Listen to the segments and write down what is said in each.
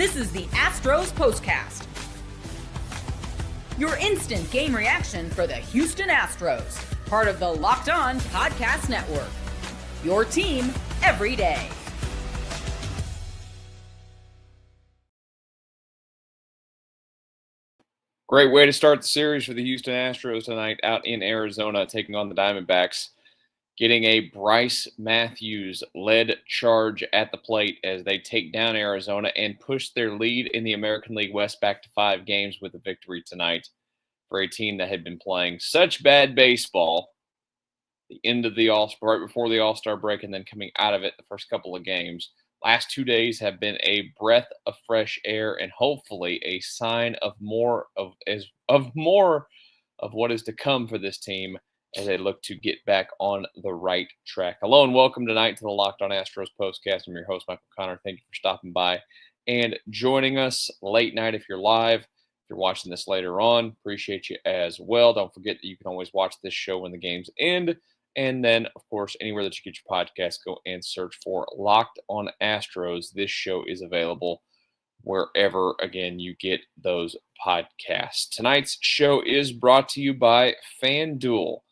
This is the Astros Postcast, your instant game reaction for the Houston Astros, part of the Locked On Podcast Network, your team every day. Great way to start the series for the Houston Astros tonight out in Arizona, taking on the Diamondbacks. Getting a Brice Matthews led charge at the plate as they take down Arizona and push their lead in the American League West back to 5 games with a victory tonight for a team that had been playing such bad baseball. The end of the All-Star, right before the All-Star break, and then coming out of it the first couple of games. Last 2 days have been a breath of fresh air and hopefully a sign of more of what is to come for this team as they look to get back on the right track. Hello and welcome tonight to the Locked On Astros Postcast. I'm your host, Michael Connor. Thank you for stopping by and joining us late night if you're live. If you're watching this later on, appreciate you as well. Don't forget that you can always watch this show when the games end. And then, of course, anywhere that you get your podcast, go and search for Locked On Astros. This show is available wherever, again, you get those podcasts. Tonight's show is brought to you by FanDuel.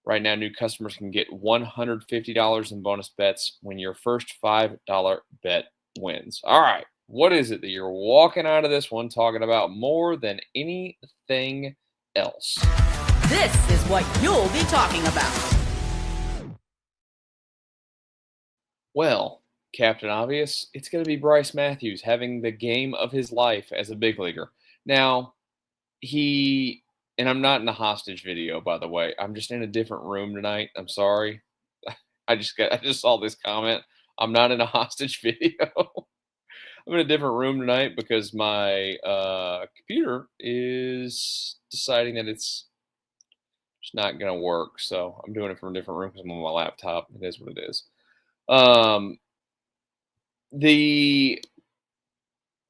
Right now, new customers can get $150 in bonus bets when your first $5 bet wins. All right, what is it that you're walking out of this one talking about more than anything else? This is what you'll be talking about. Well, Captain Obvious, it's going to be Brice Matthews having the game of his life as a big leaguer. Now, and I'm not in a hostage video, by the way. I'm just in a different room tonight. I'm sorry. I just saw this comment. I'm not in a hostage video. I'm in a different room tonight because my computer is deciding that it's just not going to work. So I'm doing it from a different room because I'm on my laptop. It is what it is. The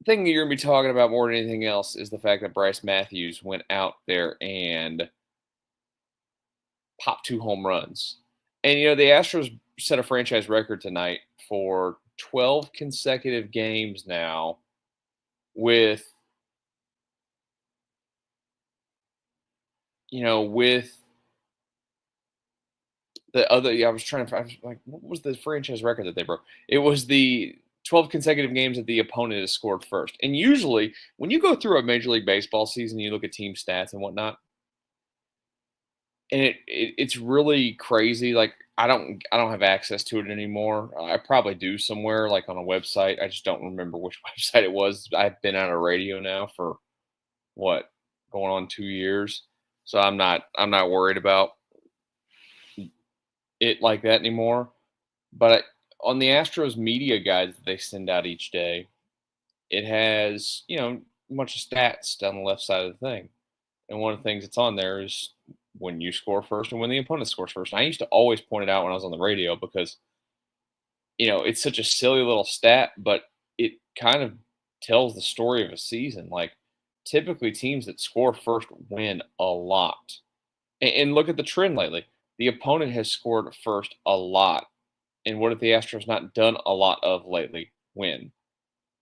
thing that you're going to be talking about more than anything else is the fact that Brice Matthews went out there and popped 2 home runs. And, the Astros set a franchise record tonight for 12 consecutive games now with the other, I was like, what was the franchise record that they broke? It was the 12 consecutive games that the opponent has scored first. And usually, when you go through a Major League Baseball season, you look at team stats and whatnot, and it's really crazy. Like, I don't have access to it anymore. I probably do somewhere, like on a website. I just don't remember which website it was. I've been on a radio now for going on 2 years, so I'm not worried about it like that anymore. But on the Astros media guides that they send out each day, it has, a bunch of stats down the left side of the thing. And one of the things that's on there is when you score first and when the opponent scores first. And I used to always point it out when I was on the radio because, it's such a silly little stat, but it kind of tells the story of a season. Like, typically teams that score first win a lot. And look at the trend lately. The opponent has scored first a lot. And what have the Astros not done a lot of lately? Win.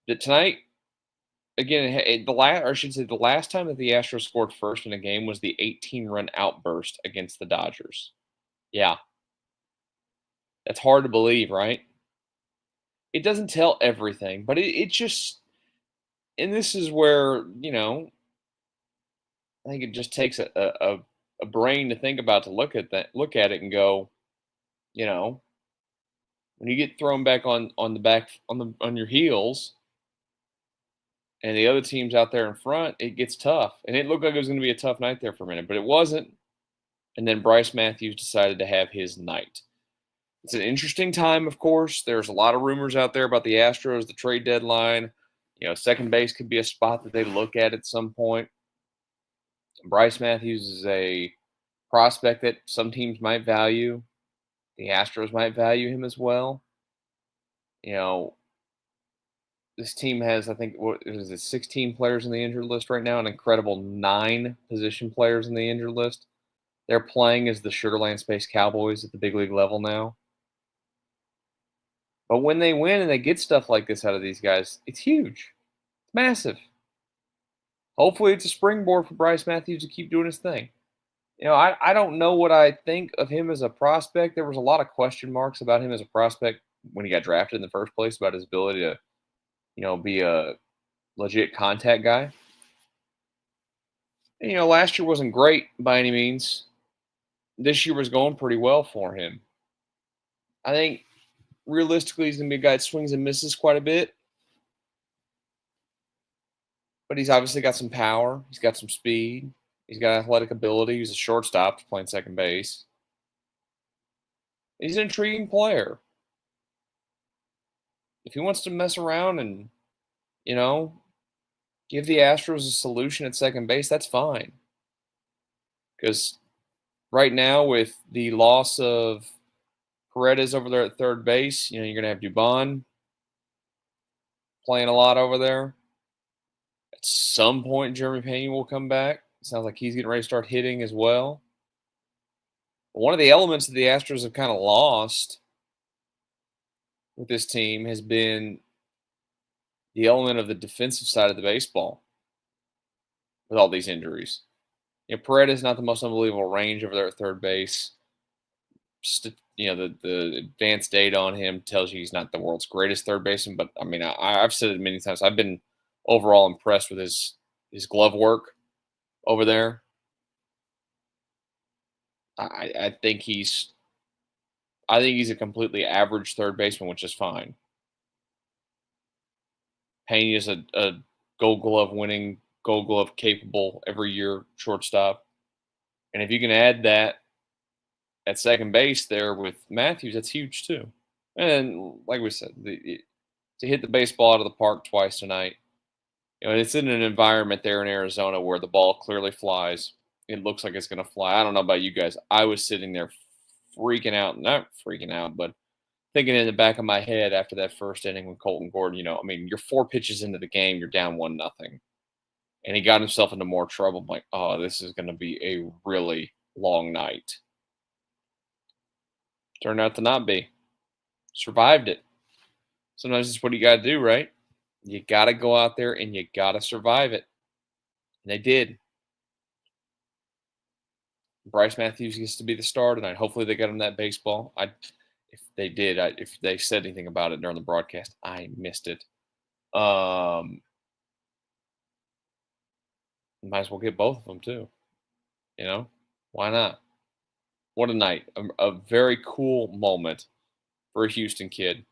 Tonight, again, the last time that the Astros scored first in a game was the 18-run outburst against the Dodgers. Yeah. That's hard to believe, right? It doesn't tell everything, but it just – and this is where, I think it just takes a brain to think about, to look at it and go, when you get thrown back on your heels and the other team's out there in front, it gets tough. And it looked like it was going to be a tough night there for a minute, but it wasn't. And then Brice Matthews decided to have his night. It's an interesting time, of course. There's a lot of rumors out there about the Astros, the trade deadline. Second base could be a spot that they look at some point. Brice Matthews is a prospect that some teams might value. The Astros might value him as well. This team has, I think, 16 players in the injured list right now, an incredible 9 position players in the injured list. They're playing as the Sugarland Space Cowboys at the big league level now. But when they win and they get stuff like this out of these guys, it's huge. Massive. Hopefully it's a springboard for Bryce Matthews to keep doing his thing. I don't know what I think of him as a prospect. There was a lot of question marks about him as a prospect when he got drafted in the first place about his ability to, be a legit contact guy. And, last year wasn't great by any means. This year was going pretty well for him. I think realistically he's going to be a guy that swings and misses quite a bit. But he's obviously got some power. He's got some speed. He's got athletic ability. He's a shortstop playing second base. He's an intriguing player. If he wants to mess around and, give the Astros a solution at second base, that's fine. Because right now, with the loss of Paredes over there at third base, you're going to have Dubon playing a lot over there. At some point, Jeremy Pena will come back. It sounds like he's getting ready to start hitting as well. But one of the elements that the Astros have kind of lost with this team has been the element of the defensive side of the baseball with all these injuries. Paredes not the most unbelievable range over there at third base. The advanced data on him tells you he's not the world's greatest third baseman, but I've said it many times. I've been overall impressed with his glove work over there. I think he's a completely average third baseman, which is fine. Pena is a Gold Glove winning, Gold Glove capable every year shortstop. And if you can add that at second base there with Matthews, that's huge too. And like we said, to hit the baseball out of the park twice tonight, it's in an environment there in Arizona where the ball clearly flies. It looks like it's going to fly. I don't know about you guys. I was sitting there not freaking out, but thinking in the back of my head after that first inning with Colton Gordon, you're 4 pitches into the game, you're down 1-0. And he got himself into more trouble. I'm like, oh, this is going to be a really long night. Turned out to not be. Survived it. Sometimes it's what you got to do, right? You got to go out there and you got to survive it. And they did. Bryce Matthews gets to be the star tonight. Hopefully they got him that baseball. If they said anything about it during the broadcast, I missed it. Might as well get both of them too. Why not? What a night. A very cool moment for a Houston kid.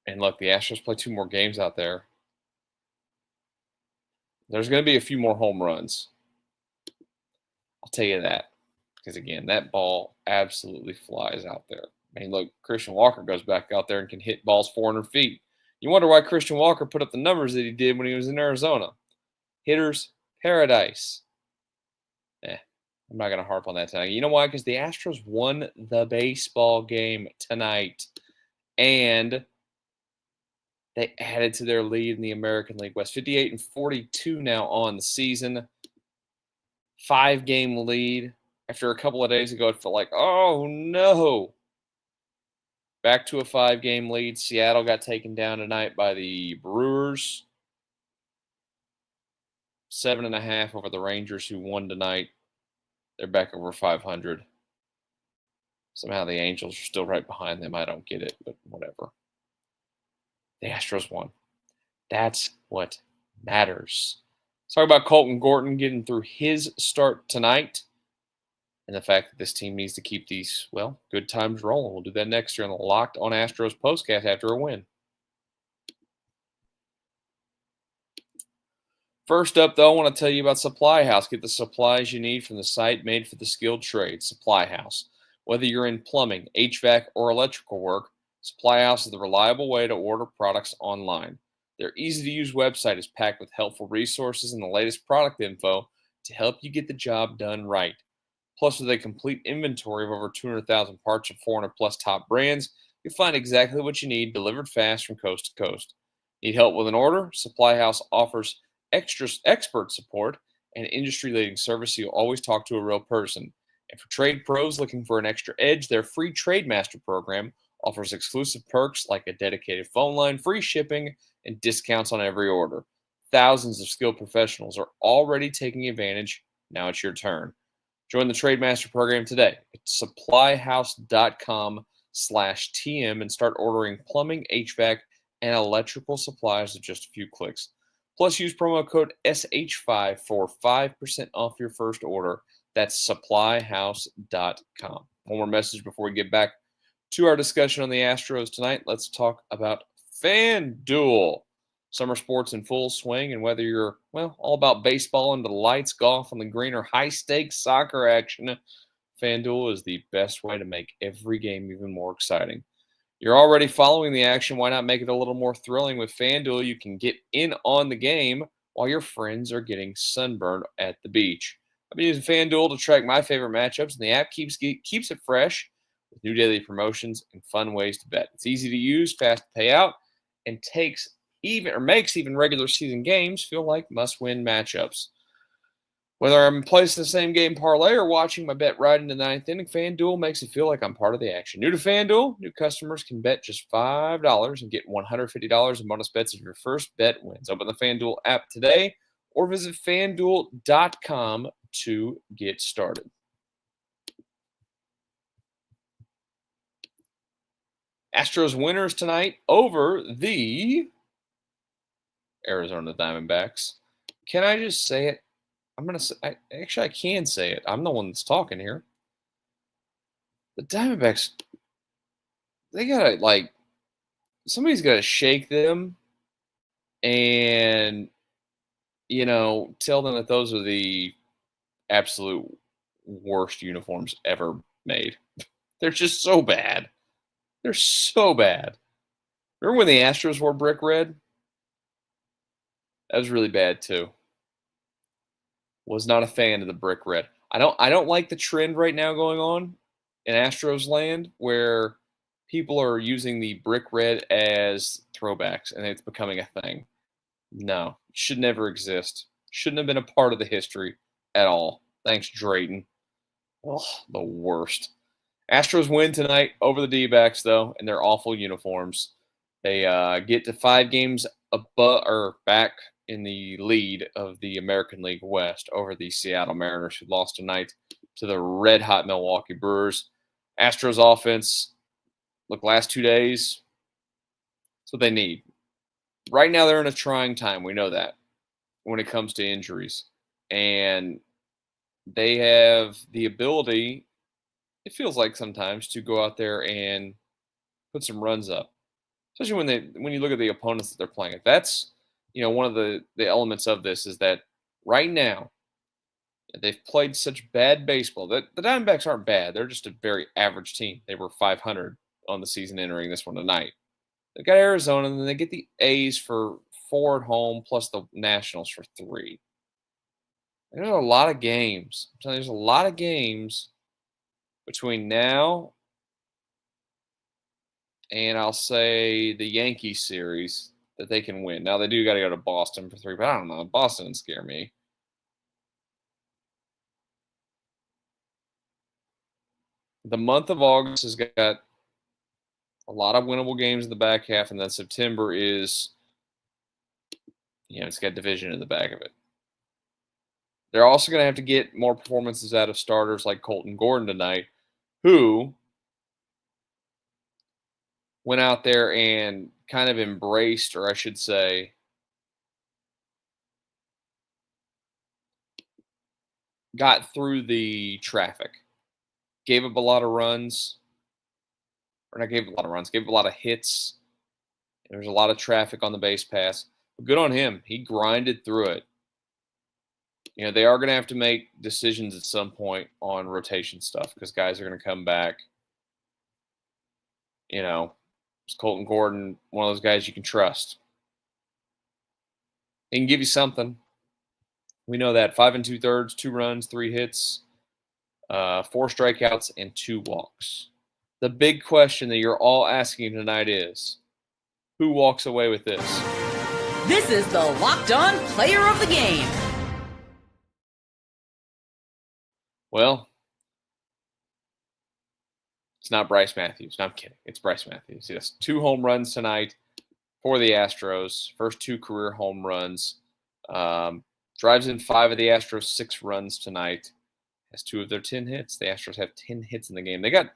And look, the Astros play 2 more games out there. There's going to be a few more home runs. I'll tell you that. Because, again, that ball absolutely flies out there. Look, Christian Walker goes back out there and can hit balls 400 feet. You wonder why Christian Walker put up the numbers that he did when he was in Arizona. Hitter's paradise. I'm not going to harp on that tonight. You know why? Because the Astros won the baseball game tonight. And they added to their lead in the American League West. 58-42 now on the season. 5-game lead. After a couple of days ago, it felt like, oh, no. Back to a 5-game lead. Seattle got taken down tonight by the Brewers. 7.5 over the Rangers, who won tonight. They're back over 500. Somehow the Angels are still right behind them. I don't get it, but whatever. The Astros won. That's what matters. Let's talk about Colton Gordon getting through his start tonight and the fact that this team needs to keep these, good times rolling. We'll do that next year on the Locked On Astros Postcast after a win. First up, though, I want to tell you about Supply House. Get the supplies you need from the site made for the skilled trades, Supply House. Whether you're in plumbing, HVAC, or electrical work, Supply House is the reliable way to order products online. Their easy-to-use website is packed with helpful resources and the latest product info to help you get the job done right. Plus, with a complete inventory of over 200,000 parts of 400-plus top brands, you'll find exactly what you need delivered fast from coast to coast. Need help with an order? Supply House offers expert support and industry-leading service, so you'll always talk to a real person. And for trade pros looking for an extra edge, their free Trade Master program offers exclusive perks like a dedicated phone line, free shipping, and discounts on every order. Thousands of skilled professionals are already taking advantage. Now it's your turn. Join the Trademaster program today at supplyhouse.com/TM and start ordering plumbing, HVAC, and electrical supplies with just a few clicks. Plus, use promo code SH5 for 5% off your first order. That's supplyhouse.com. One more message before we get back to our discussion on the Astros tonight. Let's talk about FanDuel. Summer sports in full swing, and whether you're, all about baseball under the lights, golf on the green, or high-stakes soccer action, FanDuel is the best way to make every game even more exciting. You're already following the action. Why not make it a little more thrilling? With FanDuel, you can get in on the game while your friends are getting sunburned at the beach. I've been using FanDuel to track my favorite matchups, and the app keeps it fresh with new daily promotions and fun ways to bet. It's easy to use, fast to pay out, and makes even regular season games feel like must-win matchups. Whether I'm placing the same game parlay or watching my bet right into the ninth inning, FanDuel makes it feel like I'm part of the action. New to FanDuel, new customers can bet just $5 and get $150 in bonus bets if your first bet wins. Open the FanDuel app today or visit FanDuel.com to get started. Astros winners tonight over the Arizona Diamondbacks. Can I just say it? I can say it. I'm the one that's talking here. The Diamondbacks, they gotta, somebody's gotta shake them and, tell them that those are the absolute worst uniforms ever made. They're just so bad. They're so bad. Remember when the Astros wore brick red? That was really bad too. Was not a fan of the brick red. I don't like the trend right now going on in Astros land where people are using the brick red as throwbacks and it's becoming a thing. No, it should never exist. Shouldn't have been a part of the history at all. Thanks, Drayton. Oh, the worst. Astros win tonight over the D-backs, though, in their awful uniforms. They get to 5 games above or back in the lead of the American League West over the Seattle Mariners, who lost tonight to the red-hot Milwaukee Brewers. Astros offense, last 2 days, that's what they need. Right now, they're in a trying time. We know that when it comes to injuries. And they have the ability, it feels like sometimes, to go out there and put some runs up. Especially when you look at the opponents that they're playing. That's, one of the elements of this is that right now, they've played such bad baseball. The Diamondbacks aren't bad. They're just a very average team. They were 500 on the season entering this one tonight. They've got Arizona, and then they get the A's for 4 at home, plus the Nationals for 3. There's a lot of games. I'm telling you, there's a lot of games between now and I'll say the Yankees series that they can win. Now, they do got to go to Boston for 3, but I don't know. Boston doesn't scare me. The month of August has got a lot of winnable games in the back half, and then September is, it's got division in the back of it. They're also going to have to get more performances out of starters like Colton Gordon tonight, who went out there and kind of embraced, or I should say, got through the traffic. Gave up a lot of runs. Or not gave up a lot of runs. Gave up a lot of hits. There was a lot of traffic on the base pass. But good on him. He grinded through it. They are going to have to make decisions at some point on rotation stuff because guys are going to come back. Is Colton Gordon one of those guys you can trust? He can give you something. We know that. 5 2/3, 2 runs, 3 hits, 4 strikeouts, and 2 walks. The big question that you're all asking tonight is, who walks away with this? This is the Locked On Player of the Game. Well, It's not Bryce Matthews. No, I'm kidding. It's Bryce Matthews. Yes, 2 home runs tonight for the Astros. First 2 career home runs. Drives in 5 of the Astros' 6 runs tonight. Has 2 of their 10 hits. The Astros have 10 hits in the game. They got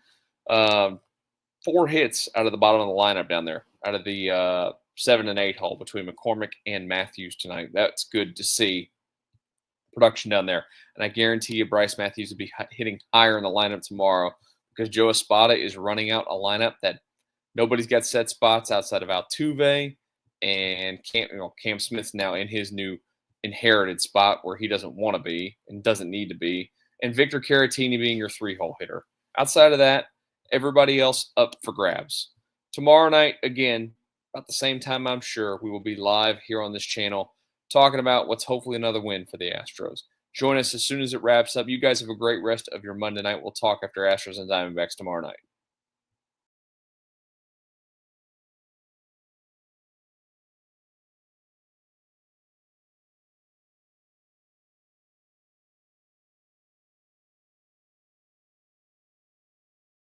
4 hits out of the bottom of the lineup down there, out of the 7 and 8 hole between McCormick and Matthews tonight. That's good to see. Production down there. And I guarantee you Bryce Matthews will be hitting higher in the lineup tomorrow because Joe Espada is running out a lineup that nobody's got set spots outside of Altuve, and Cam Smith's now in his new inherited spot where he doesn't want to be and doesn't need to be, and Victor Caratini being your 3-hole hitter. Outside of that, everybody else up for grabs. Tomorrow night, again, about the same time, I'm sure, we will be live here on this channel talking about what's hopefully another win for the Astros. Join us as soon as it wraps up. You guys have a great rest of your Monday night. We'll talk after Astros and Diamondbacks tomorrow night.